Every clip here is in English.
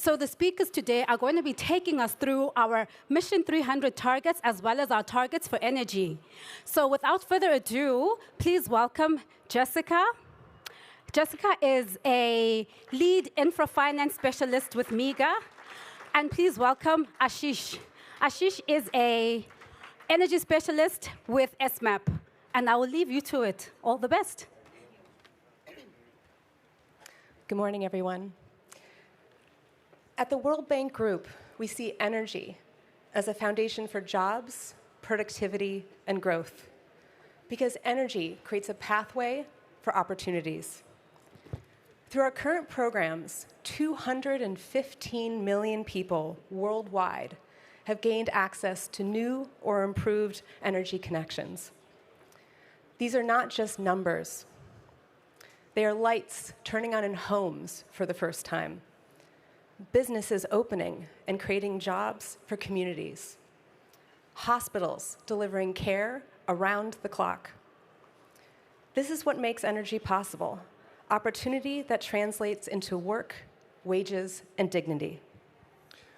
So the speakers today are going to be taking us through our Mission 300 targets as well as our targets for energy. So without further ado, please welcome Jessica. Jessica is a lead infra finance specialist with MEGA. And please welcome Ashish. Ashish is a energy specialist with SMAP. And I will leave you to it. All the best. Good morning, everyone. At the World Bank Group, we see energy as a foundation for jobs, productivity, and growth, because energy creates a pathway for opportunities. Through our current programs, 215 million people worldwide have gained access to new or improved energy connections. These are not just numbers. They are lights turning on in homes for the first time, businesses opening and creating jobs for communities, hospitals delivering care around the clock. This is what makes energy possible, opportunity that translates into work, wages, and dignity.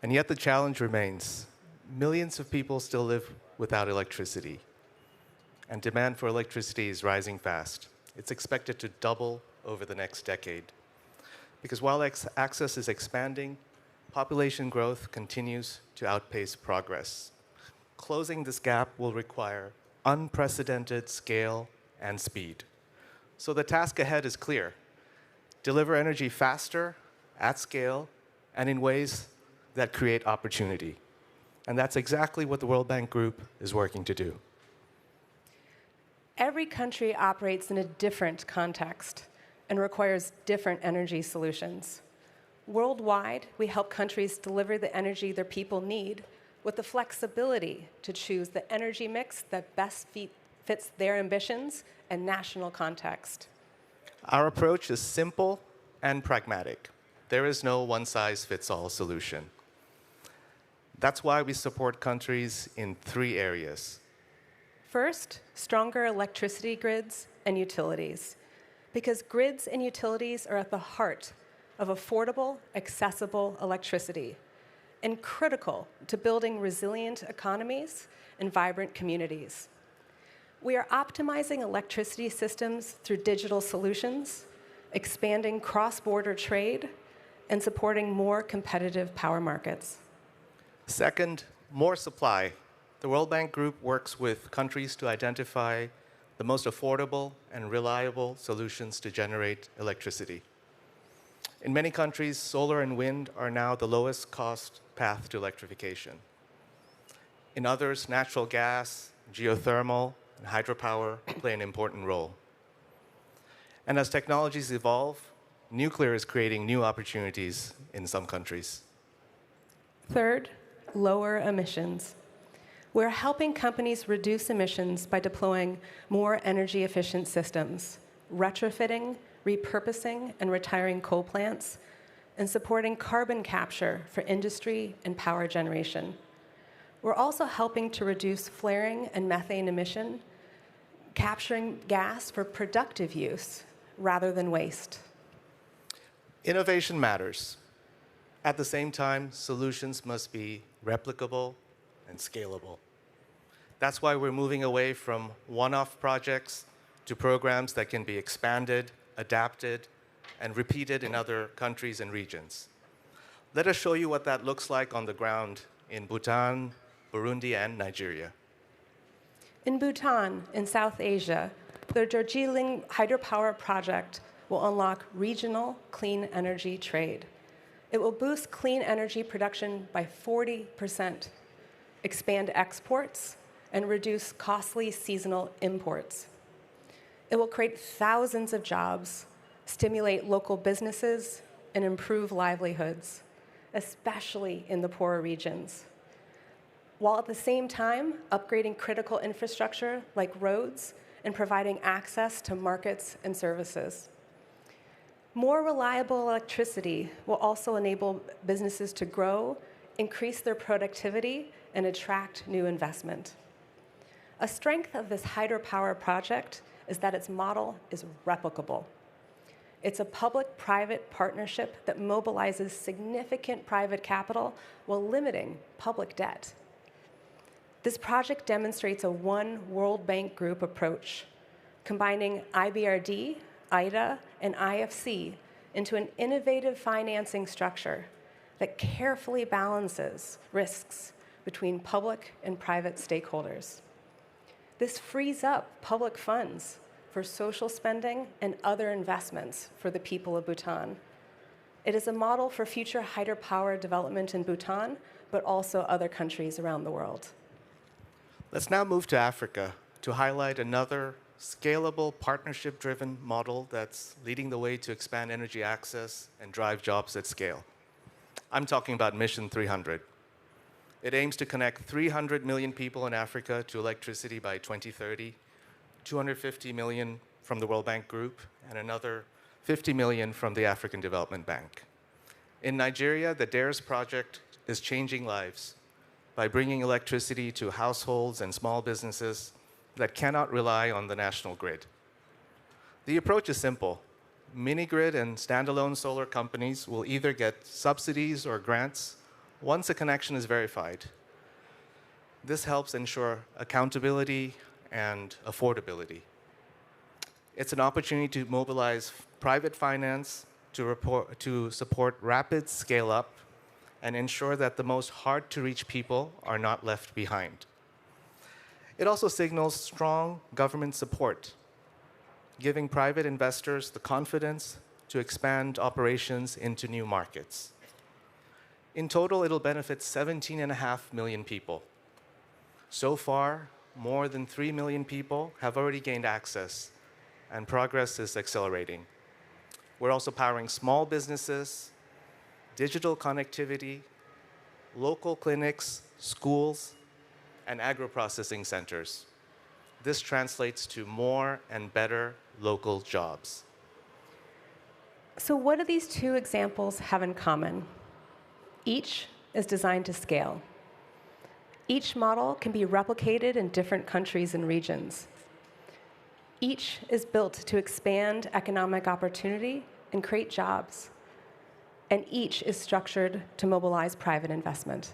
And yet the challenge remains. Millions of people still live without electricity, and demand for electricity is rising fast. It's expected to double over the next decade. Because while access is expanding, population growth continues to outpace progress. Closing this gap will require unprecedented scale and speed. So the task ahead is clear. Deliver energy faster, at scale, and in ways that create opportunity. And that's exactly what the World Bank Group is working to do. Every country operates in a different context and requires different energy solutions. Worldwide, we help countries deliver the energy their people need with the flexibility to choose the energy mix that best fits their ambitions and national context. Our approach is simple and pragmatic. There is no one-size-fits-all solution. That's why we support countries in 3 areas. First, stronger electricity grids and utilities, because grids and utilities are at the heart of affordable, accessible electricity and critical to building resilient economies and vibrant communities. We are optimizing electricity systems through digital solutions, expanding cross-border trade, and supporting more competitive power markets. Second, more supply. The World Bank Group works with countries to identify the most affordable and reliable solutions to generate electricity. In many countries, solar and wind are now the lowest cost path to electrification. In others, natural gas, geothermal, and hydropower play an important role. And as technologies evolve, nuclear is creating new opportunities in some countries. Third, lower emissions. We're helping companies reduce emissions by deploying more energy-efficient systems, retrofitting, repurposing, and retiring coal plants, and supporting carbon capture for industry and power generation. We're also helping to reduce flaring and methane emission, capturing gas for productive use rather than waste. Innovation matters. At the same time, solutions must be replicable and scalable. That's why we're moving away from one-off projects to programs that can be expanded, adapted, and repeated in other countries and regions. Let us show you what that looks like on the ground in Bhutan, Burundi, and Nigeria. In Bhutan, in South Asia, the Darjeeling hydropower project will unlock regional clean energy trade. It will boost clean energy production by 40%, expand exports, and reduce costly seasonal imports. It will create thousands of jobs, stimulate local businesses, and improve livelihoods, especially in the poorer regions, while at the same time upgrading critical infrastructure like roads and providing access to markets and services. More reliable electricity will also enable businesses to grow, increase their productivity, and attract new investment. A strength of this hydropower project is that its model is replicable. It's a public-private partnership that mobilizes significant private capital while limiting public debt. This project demonstrates a one World Bank Group approach, combining IBRD, IDA, and IFC into an innovative financing structure that carefully balances risks between public and private stakeholders. This frees up public funds for social spending and other investments for the people of Bhutan. It is a model for future hydropower development in Bhutan, but also other countries around the world. Let's now move to Africa to highlight another scalable, partnership-driven model that's leading the way to expand energy access and drive jobs at scale. I'm talking about Mission 300. It aims to connect 300 million people in Africa to electricity by 2030, 250 million from the World Bank Group, and another 50 million from the African Development Bank. In Nigeria, the DARES project is changing lives by bringing electricity to households and small businesses that cannot rely on the national grid. The approach is simple. Mini-grid and standalone solar companies will either get subsidies or grants once a connection is verified. This helps ensure accountability and affordability. It's an opportunity to mobilize private finance to support rapid scale-up and ensure that the most hard-to-reach people are not left behind. It also signals strong government support, giving private investors the confidence to expand operations into new markets. In total, it'll benefit 17.5 million people. So far, more than 3 million people have already gained access, and progress is accelerating. We're also powering small businesses, digital connectivity, local clinics, schools, and agro-processing centers. This translates to more and better local jobs. So what do these two examples have in common? Each is designed to scale. Each model can be replicated in different countries and regions. Each is built to expand economic opportunity and create jobs. And each is structured to mobilize private investment.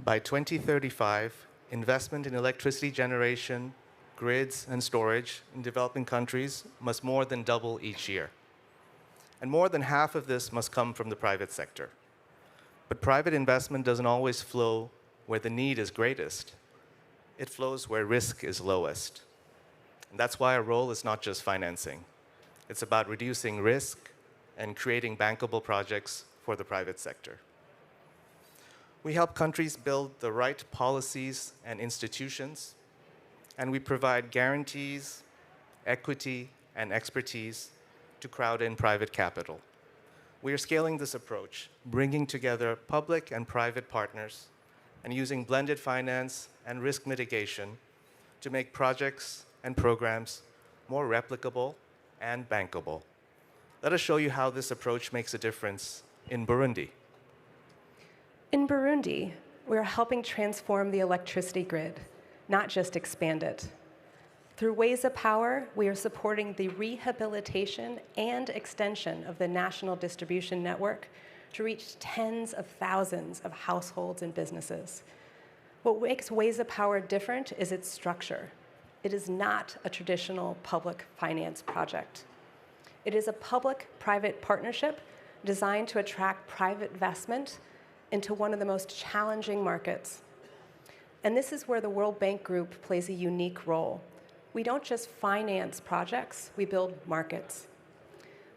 By 2035, investment in electricity generation, grids, and storage in developing countries must more than double each year. And more than half of this must come from the private sector. But private investment doesn't always flow where the need is greatest. It flows where risk is lowest. And that's why our role is not just financing. It's about reducing risk and creating bankable projects for the private sector. We help countries build the right policies and institutions, and we provide guarantees, equity, and expertise to crowd in private capital. We are scaling this approach, bringing together public and private partners and using blended finance and risk mitigation to make projects and programs more replicable and bankable. Let us show you how this approach makes a difference in Burundi. In Burundi, we are helping transform the electricity grid, not just expand it. Through Ways of Power, we are supporting the rehabilitation and extension of the national distribution network to reach tens of thousands of households and businesses. What makes Ways of Power different is its structure. It is not a traditional public finance project. It is a public-private partnership designed to attract private investment into one of the most challenging markets. And this is where the World Bank Group plays a unique role. We don't just finance projects, we build markets.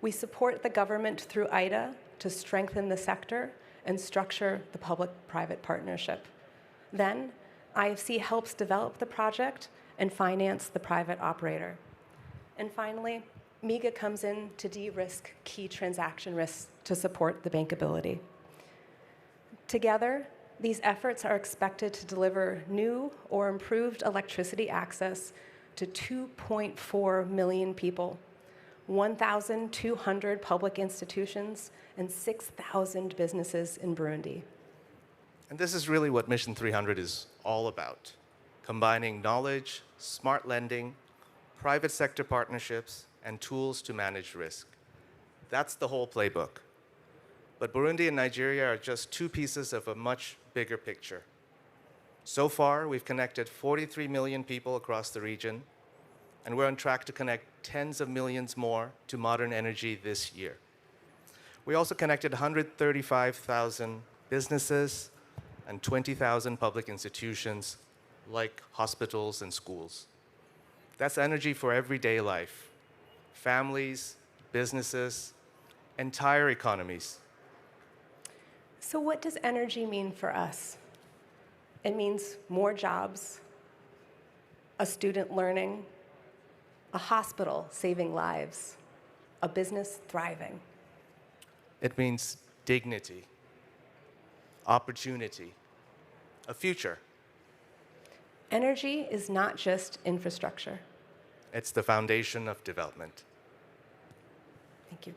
We support the government through IDA to strengthen the sector and structure the public-private partnership. Then, IFC helps develop the project and finance the private operator. And finally, MIGA comes in to de-risk key transaction risks to support the bankability. Together, these efforts are expected to deliver new or improved electricity access to 2.4 million people, 1,200 public institutions, and 6,000 businesses in Burundi. And this is really what Mission 300 is all about, combining knowledge, smart lending, private sector partnerships, and tools to manage risk. That's the whole playbook. But Burundi and Nigeria are just two pieces of a much bigger picture. So far, we've connected 43 million people across the region, and we're on track to connect tens of millions more to modern energy this year. We also connected 135,000 businesses and 20,000 public institutions like hospitals and schools. That's energy for everyday life. Families, businesses, entire economies. So what does energy mean for us? It means more jobs, a student learning, a hospital saving lives, a business thriving. It means dignity, opportunity, a future. Energy is not just infrastructure. It's the foundation of development. Thank you.